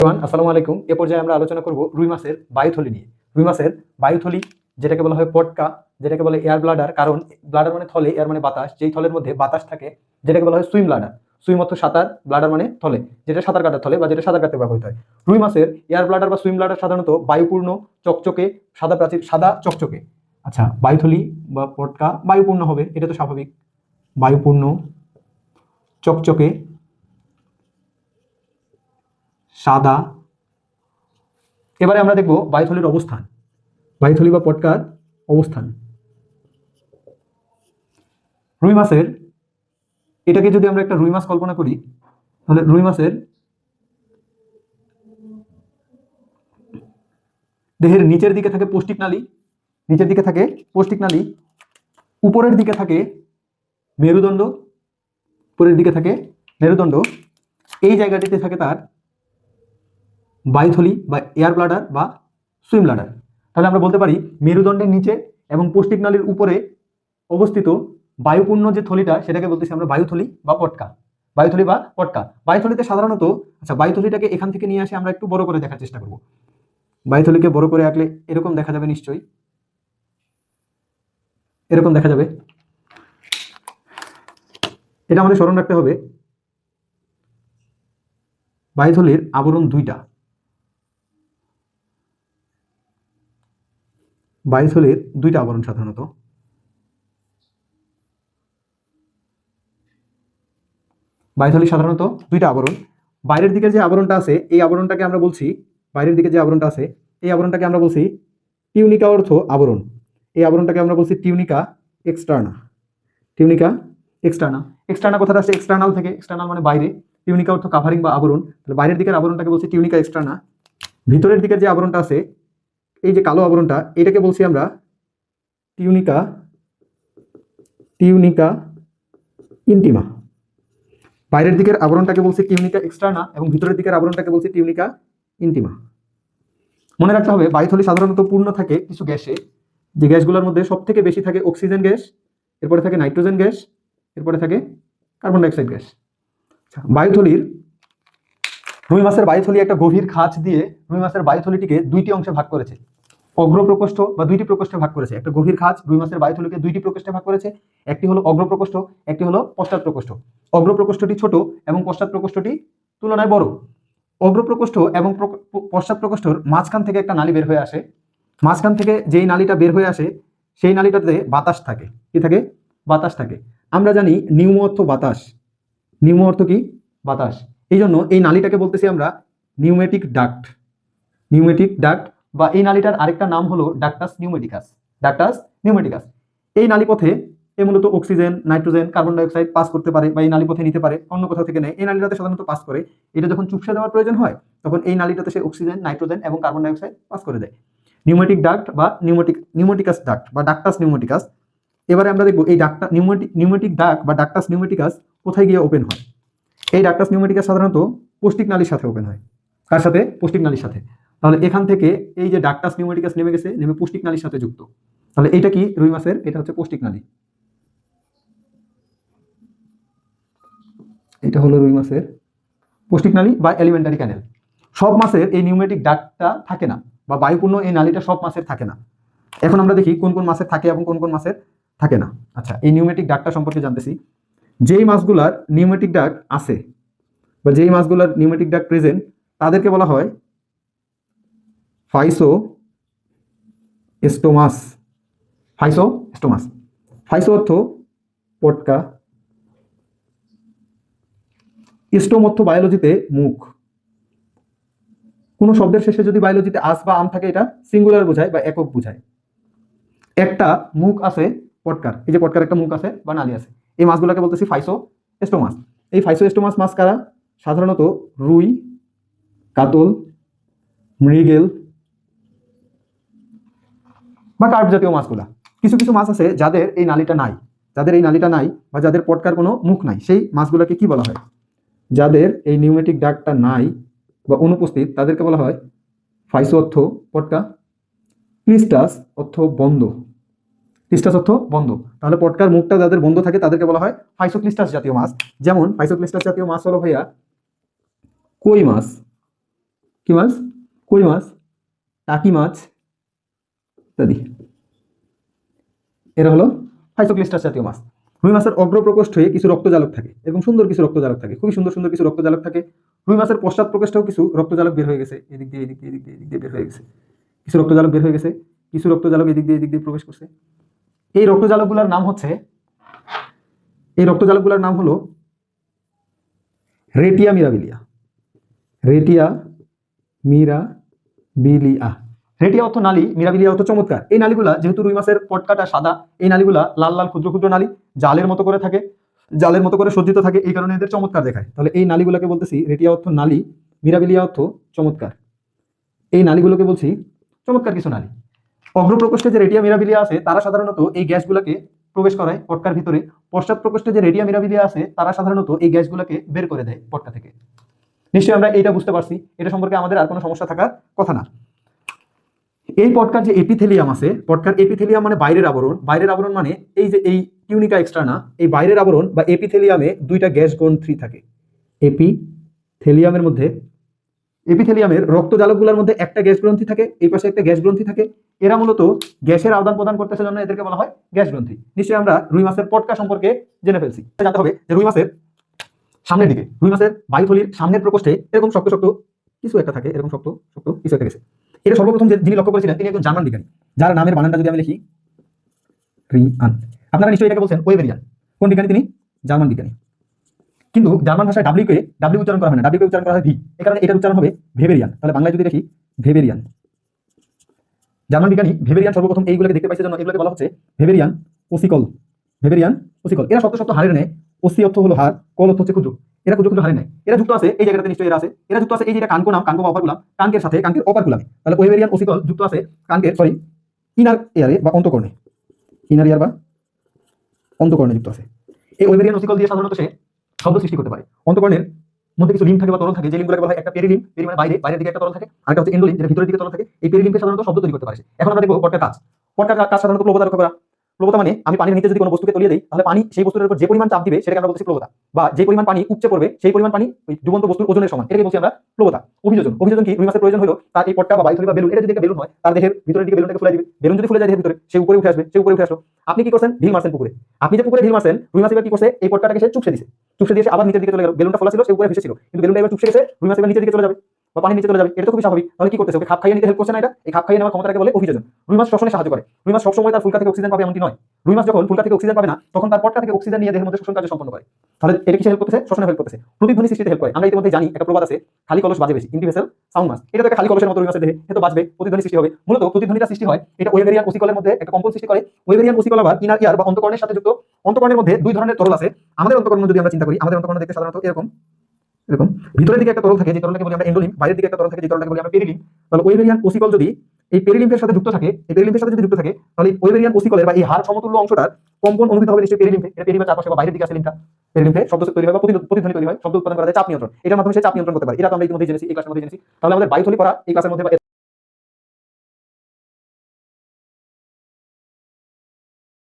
আসসালামু আলাইকুম। এ পর্যায়ে আমরা আলোচনা করব রুই মাছের বায়ুথলি নিয়ে। রুই মাছের বায়ুথলি যেটাকে বলা হয় পটকা, যেটাকে বলে এয়ার ব্লাডার, কারণ ব্লাডার মানে থলে, এয়ার মানে বাতাস, যেই থলের মধ্যে বাতাস থাকে যেটাকে বলা হয় সুইম ব্লাডার। সুইম অর্থ সাঁতার, ব্লাডার মানে থলে, যেটা সাঁতার কাটার থলে বা যেটা সাঁতার কাটতে ব্যবহৃত হয়। রুই মাছের এয়ার ব্লাডার বা সুইম ব্লাডার সাধারণত বায়ুপূর্ণ, চকচকে, সাদা প্রাচীর, সাদা চকচকে। আচ্ছা, বায়ুথলি বা পটকা বায়ুপূর্ণ হবে, এটা তো স্বাভাবিক। বায়ুপূর্ণ, চকচকে, সাদা। এবারে আমরা দেখব বায়ুথলির অবস্থান, বায়ুথলি বা পটকার অবস্থান। রুই মাছের, এটাকে যদি আমরা একটা রুই মাছ কল্পনা করি, তাহলে রুই মাছের দেহের নিচের দিকে থাকে পৌষ্টিক নালী, নিচের দিকে থাকে পৌষ্টিক নালী, উপরের দিকে থাকে মেরুদণ্ড, উপরের দিকে থাকে মেরুদণ্ড। এই জায়গাটিতে থাকে তার বায়ুথলি বা এয়ার ব্লাডার বা সুইম ব্লাডার। তাহলে আমরা বলতে পারি মেরুদণ্ডের নিচে এবং পৌষ্টিক নালীর উপরে অবস্থিত বায়ুপূর্ণ যে থলিটা, সেটাকে বলতেছি আমরা বায়ুথলি বা পটকা। বায়ুথলি বা পটকা। বায়ুথলিতে সাধারণত, আচ্ছা, বায়ুথলিটাকে এখান থেকে নিয়ে আসে আমরা একটু বড় করে দেখার চেষ্টা করব। বায়ুথলিকে বড় করে আঁকলে এরকম দেখা যাবে, নিশ্চয়ই এরকম দেখা যাবে। এটা আমাদের স্মরণ রাখতে হবে, বায়ুথলির আবরণ দুইটা। বায়ুথলির দুইটা আবরণ সাধারণত। বায়ুথলি সাধারণত দুইটা আবরণ। বাইরের দিকে যে আবরণটা আছে, এই আবরণটাকে আমরা বলছি, বাইরের দিকে যে আবরণটা আছে এই আবরণটাকে আমরা বলছি টিউনিকা অর্থ আবরণ। এই আবরণটাকে আমরা বলছি tunica externa. Tunica externa. Externa কথাটা আসছে এক্সটার্নাল থেকে, এক্সটার্নাল মানে বাইরে। টিউনিকা অর্থ কাভারিং বা আবরণ। তাহলে বাইরের দিকের আবরণটাকে বলছি টিউনিকা এক্সটার্না। ভিতরের দিকের যে আবরণটা আছে, এই যে কালো আবরণটা, এটাকে বলছি আমরা টিউনিকা, টিউনিকা ইন্টিমা। বাইরের দিকের আবরণটাকে বলছি টিউনিকা এক্সটার্না এবং ভিতরের দিকের আবরণটাকে বলছি টিউনিকা ইন্টিমা। মনে রাখতে হবে বায়ুথলি সাধারণত পূর্ণ থাকে কিছু গ্যাসে, যে গ্যাসগুলোর মধ্যে সব থেকে বেশি থাকে অক্সিজেন গ্যাস, এরপরে থাকে নাইট্রোজেন গ্যাস, এরপরে থাকে কার্বন ডাইঅক্সাইড গ্যাস। বায়ুথলির, রুই মাছের বায়ুথলি একটা গভীর খাঁজ দিয়ে রুই মাছের বায়ুথলিটিকে দুইটি অংশে ভাগ করেছে। অগ্রপ্রকোষ্ঠ বা দুইটি প্রকোষ্ঠে ভাগ করেছে। একটা গভীর খাঁজ রুই মাছের বায়ুথলিকে দুইটি প্রকোষ্ঠে ভাগ করেছে। একটি হলো অগ্রপ্রকোষ্ঠ, একটি হলো পশ্চাৎ প্রকোষ্ঠ। অগ্রপ্রকোষ্ঠটি ছোট এবং পশ্চাৎ প্রকোষ্ঠটি তুলনায় বড়। অগ্রপ্রকোষ্ঠ এবং পশ্চাৎ প্রকোষ্ঠর মাঝখান থেকে একটা নালী বের হয়ে আসে। মাঝখান থেকে যেই নালীটা বের হয়ে আসে, সেই নালীটাতে বাতাস থাকে। কি থাকে? বাতাস থাকে। আমরা জানি নিউমো অর্থ বাতাস। নিউমো অর্থ কি? বাতাস। এই জন্য এই নালীটাকে বলতেছি আমরা নিউমেটিক ডাক্ট। নিউমেটিক ডাক্ট বা এই নালীটার আরেকটা নাম হলো ডাক্টাস নিউমেটিকাস। ডাক্টাস নিউমেটিকাস। এই নালীপথে এ মূলত oxygen, nitrogen, carbon dioxide pass করতে পারে বা এই নালীপথে নিতে পারে, অন্য কোথাও থেকে নেয়। এই নালীটাতে সাধারণত পাস করে। এটা যখন চুপসে দেওয়ার প্রয়োজন হয়, তখন এই নালীটাতে সে অক্সিজেন, নাইট্রোজেন এবং কার্বন ডাইঅক্সাইড পাস করে দেয়। নিউমেটিক ডাক্ট বা নিউমেটিকাস ডাক্ট বা ডাক্টাস নিউমেটিকাস। এবারে আমরা দেখবো এই নিউমেটিক ডাক্ট বা ডাক্টাস নিউমেটিকাস কোথায় গিয়ে ওপেন হয়। এই ডাক্টাস নিউমেটিকাস সাধারণত পৌষ্টিক নালীর সাথে ওপেন হয়। কার সাথে? পৌষ্টিক নালীর সাথে। তাহলে এখান থেকে এই যে ডাক্টাস নিউমেটিকাস নেমে গেছে, নেমে পৌষ্টিক নালীর সাথে যুক্ত। তাহলে এটা কি? রুই মাছের এটা হচ্ছে পৌষ্টিক নালী। এটা হলো রুই মাছের পৌষ্টিক নালী বা এলিমেন্টারি ক্যানেল। সব মাছের এই নিউমেটিক ডাক্টটা থাকে না, বা বায়ুপূর্ণ এই নালীটা সব মাছের থাকে না। এখন আমরা দেখি কোন কোন মাছের থাকে এবং কোন কোন মাছের থাকে না। আচ্ছা, এই নিউমেটিক ডাক্টটা সম্পর্কে জানতেছি। যেই মাছগুলার নিউমেটিক ডাক্ট আছে বা যেই মাছগুলার নিউমেটিক ডাক্ট প্রেজেন্ট, তাদেরকে বলা হয় ফাইসোস্টোমাস। ফাইসোস্টোমাস। ফাইসো অর্থ পটকা, স্টোম অর্থ বায়োলজিতে মুখ। কোনো শব্দের শেষে যদি বায়োলজিতে আস বা আম থাকে, এটা সিঙ্গুলার বোঝায় বা একক বোঝায়। একটা মুখ আছে পটকার, এই যে পটকার একটা মুখ আছে বা নালী আছে। এই মাছগুলোকে বলতেছি ফাইসোস্টোমাস। এই ফাইসোস্টোমাস মাছ কারা? সাধারণত রুই, কাতল, মৃগেল বা কার্প জাতীয় মাছগুলা। কিছু কিছু মাছ আছে যাদের এই নালীটা নাই, যাদের এই নালীটা নাই বা যাদের পটকার কোনো মুখ নাই, সেই মাছগুলোকে কি বলা হয়? যাদের এই নিউমেটিক ডাক্টটা নাই বা অনুপস্থিত, তাদেরকে বলা হয় ফাইসো অর্থ পটকা, ক্লিস্টাস অর্থ বন্ধ। ক্লিস্টাস অর্থ বন্ধ। তাহলে পটকার মুখটা যাদের বন্ধ থাকে তাদেরকে বলা হয় ফাইসোক্লিস্টাস জাতীয় মাছ। যেমন ফাইসোক্লিস্টাস জাতীয় মাছ হলো ভাইয়া কই মাছ, কি মাছ? কই মাছ, টাকি মাছ ইত্যাদি। এরা হলো ফাইসোক্লিস্টাস জাতীয় মাছ। রুই মাছের অগ্র প্রকোষ্ঠে কিছু রক্তজালক থাকে এবং সুন্দর কিছু রক্তজালক থাকে, খুবই সুন্দর সুন্দর কিছু রক্তজালক থাকে। রুই মাছের পশ্চাৎ প্রকোষ্ঠেও কিছু রক্তজালক বের হয়ে গেছে, এদিক দিয়ে এদিক দিয়ে এদিক দিয়ে এদিক দিয়ে বের হয়ে গেছে। কিছু রক্তজালক বের হয়ে গেছে, কিছু রক্তজালক এদিক দিয়ে প্রবেশ করছে। এই রক্তজালকগুলোর নাম হচ্ছে, এই রক্তজালকগুলোর নাম হলো রেটিয়া মিরাবিলিয়া। রেটিয়া মিরাবিলিয়া। রেটিয়া অর্থ নালী, মিরাবিলিয়া অর্থ চমৎকার। এই নালীগুলা যেহেতু রুই মাছের পটকাটা সাদা, এই নালীগুলা লাল লাল ক্ষুদ্র ক্ষুদ্র নালী, জালের মতো করে থাকে, জালের মতো করে সজ্জিত থাকে, এই কারণে এদের চমৎকার দেখায়। তাহলে এই নালীগুলোকে বলতেছি রেটিয়া অর্থ নালী, মিরাবিলিয়া অর্থ চমৎকার। এই নালীগুলোকে বলছি চমৎকার কিছু নালী। অগ্রপ্রকোষ্ঠে যে রেটিয়া মিরাবিলিয়া আছে তারা সাধারণত এই গ্যাসগুলোকে প্রবেশ করায় পটকার ভিতরে। পশ্চাৎ প্রকোষ্ঠে যে রেটিয়া মিরাবিলিয়া আছে তারা সাধারণত এই গ্যাসগুলোকে বের করে দেয় পটকা থেকে। নিশ্চয়ই আমরা এইটা বুঝতে পারছি, এটা সম্পর্কে আমাদের আর কোনো সমস্যা থাকার কথা না। এই পটকার যে এপিথেলিয়াম আছে, পটকার এপিথেলিয়াম মানে বাইরের আবরণ, বাইরের আবরণ মানে এই যে এই টিউনিকা এক্সটার্না, এই বাইরের আবরণ বা এপিথেলিয়ামে দুইটা গ্যাস গ্রন্থি থাকে। এপিথেলিয়ামের মধ্যে, এপিথেলিয়ামের রক্তজালকগুলোর মধ্যে একটা গ্যাস গ্রন্থি থাকে, এই পাশে একটা গ্যাস গ্রন্থি থাকে। এরা মূলত গ্যাসের আদান প্রদান করতেছে জন্য এদেরকে বলা হয় গ্যাস গ্রন্থি। নিশ্চয়ই আমরা রুই মাছের পটকা সম্পর্কে জেনে ফেলছি। জানতে হবে যে রুই মাছের সামনের দিকে, রুই মাছের বায়ুথলির সামনের প্রকোষ্ঠে এরকম শক্ত শক্ত কিছু একটা থাকে, এরকম শক্ত শক্ত কিছু একটা গেছে। এটা সর্বপ্রথম যিনি লক্ষ্য করেছিলেন তিনি একজন জার্মান বিজ্ঞানী, যার নামের বানানটা যদি আমি লিখি রিয়ান, আপনারা নিশ্চয়ই এটাকে বলছেন ওয়েবেরিয়ান। কোন বিজ্ঞানী তিনি? জার্মান বিজ্ঞানী। কিন্তু জার্মান ভাষায় ডাব্লিউ উচ্চারণ করা হয় না, ডাব্লিউ কে উচ্চারণ করা হয় ভি, এই কারণে এটার উচ্চারণ হবে ভেবেরিয়ান। তাহলে বাংলায় যদি দেখি ভেবেরিয়ান। জার্মান বিজ্ঞানী ভেবেরিয়ান সর্বপ্রথম এইগুলোকে দেখতে পাইছে জন্য এগুলোকে বলা হচ্ছে ভেবেরিয়ান ওসিকল। ভেবেরিয়ান ওসিকল। এরা শক্ত শক্ত হাড়ের নেয়, ওসি অর্থ হলো হাড়, কল অর্থ হচ্ছে ক্ষুদ্র। এরা ক্ষুদ্র ক্ষুদ্র হাড়ের নেয়। এরা যুক্ত আছে এই জায়গাটাতে, নিশ্চয়ই এরা আছে। এরা যুক্ত আছে এই যেটা কানকোনাম, কানকো বা অপারকুলাম, কানকের সাথে, কানকের অপারকুলামে। তাহলে ওয়েবেরিয়ান ওসিকল যুক্ত আছে কানকের ইনার এয়ারে বা অন্তঃকর্ণে, ইনার ইয়ার বা অন্তঃকর্ণে যুক্ত আছে। এই ওয়েবেরিয়ান ওসিকল দিয়ে সাধারণত সে শব্দ সৃষ্টি করতে পারে। অন্তঃকর্ণের মধ্যে কিছু লিম্ফ থাকে বা তরল থাকে, যে লিম্ফগুলোকে বলা হয় একটা পেরিলিম্ফ, পেরি মানে বাইরে, বাইরের দিকে একটা তরল থাকে, আর একটা হচ্ছে এন্ডোলিম্ফ, যেটা ভিতরের দিকে তরল থাকে। এই পেরিলিম্ফে সাধারণত শব্দ তৈরি করতে পারে। এখন আমরা দেখব পটকার কাজ। পটকার কাজ সাধারণত প্লবতা রক্ষা করা। প্লবতা মানে আমি পানির নিচে যদি কোনো বস্তুকে তলিয়ে দেই, তাহলে পানি সেই বস্তুর উপর যে পরিমাণ চাপ দিবে সেটাকে আমরা বলছি প্লবতা, বা যে পরিমাণ পানি উপচে পড়বে সেই পরিমাণ পানি ওই ডুবন্ত বস্তুর ওজনের সমান, এটাকে বলছি আমরা প্লবতা। অভিযোজন, অভিযোজন কি? রুই মাছের প্রয়োজন হলো তার এই পটকা বা বায়ুথলি বা বেলুন, এটা যদি একটা বেলুন হয় তার দেহের ভিতরের দিকে বেলুনটাকে ফুলাই দিবে। বেলুন যদি ফুলে যায় দেহের ভিতরে, সে উপরে উঠে আসবে, সে উপরে উঠে আসলো। আপনি কি করছেন? ঢিল মারছেন পুকুরে। আপনি যে পুকুরে ঢিল মারছেন, রুই মাছ এবার কি করছে? এই পটকাটাকে সে চুপসে দিছে, চুপসে দিয়ে আবার নিচের দিকে চলে গেল। বেলুনটা ফোলা ছিল, সে উপরে ভেসে ছিল, কিন্তু বেলুনটা এবার চুপসে গেছে, রুই মাছ এবার নিচের দিকে চলে যাবে বা পানির নিচে চলে যাবে। এটা তো খুবই স্বাভাবিক। তাহলে কি করতেছে? ওকে খাপ খাইয়ে নিতে হেল্প করছে না এটা? এই খাপ খাইয়ে নেওয়ার ক্ষমতাটাকে বলে অভিযোজন। রুই মাছ শ্বসনে সাহায্য করে। রুই মাছ সবসময় তার ফুলকা থেকে অক্সিজেন পাবে এমনটি নয়। রুই মাছ যখন ফুলকা থেকে অক্সিজেন পাবে না, তখন তার পটকা থেকে অক্সিজেন নিয়ে দেহের মধ্যে শোষণ কার্য সম্পন্ন করে। তাহলে এটা কিসে হেল্প করতেছে? শ্বসনে হেল্প করতেছে, প্রতিধ্বনি সৃষ্টিতে হেল্প করে। আমরা ইতিমধ্যে জানি একটা প্রবাদ আছে, খালি কলস বাজে বেশি, ইন্টিভেসেল সাউন্ড মাছ। এটা তো একটা খালি কলসের মতো রুই মাছের দেহে, এটা তো বাজবে, প্রতিধ্বনি সৃষ্টি হবে। মূলত প্রতিধ্বনিটা সৃষ্টি হয় এটা ওয়েবেরিয়ান ওসিকলের মধ্যে একটা কম্পন সৃষ্টি করে। ওয়েবেরিয়ান ওসিকল আবার ইনার ইয়ার বা অন্তঃকর্ণের সাথে যুক্ত। অন্তঃকর্ণের মধ্যে দুই ধরনের তরল আছে। আমাদের অন্তঃকর্ণ যদি আমরা চিন্তা করি, আমাদের অন্তঃকর্ণ দেখতে সাধারণত এরকম এরকম। ভিতরের দিকে একটা তরল থাকে, যে তরলটাকে বলি আমরা এন্ডোলিম্ফ, বাইরের দিকে একটা তরল থাকে, যে তরলটাকে বলি আমরা পেরিলিম্ফ। তাহলে ওয়েবেরিয়ান ওসিকল যদি এই পেরিলিম্ফের সাথে যুক্ত থাকে, এই পেরিলিম্ফের সাথে যদি যুক্ত থাকে, তাহলে ওয়েবেরিয়ান ওসিকলের বা এই হাড় সমতুল্য অংশটার কম্পন অনুভূত হবে নিশ্চয়ই পেরিলিম্ফে। এটা পেরিলিম্ফের চারপাশে বা বাইরের দিকে আছে লিম্ফটা, পেরিলিম্ফে শব্দ তৈরি হয় বা প্রতিধ্বনি তৈরি হয়, শব্দ উৎপাদন করা যায়, চাপ নিয়ন্ত্রণ। এটার মাধ্যমে সে চাপ নিয়ন্ত্রণ করতে পারে। এটা তো আমরা ইতিমধ্যে জেনেছি, এই ক্লাসের মধ্যে জেনেছি। তাহলে আমাদের বায়ুথলি পড়া এই ক্লাসের মধ্যে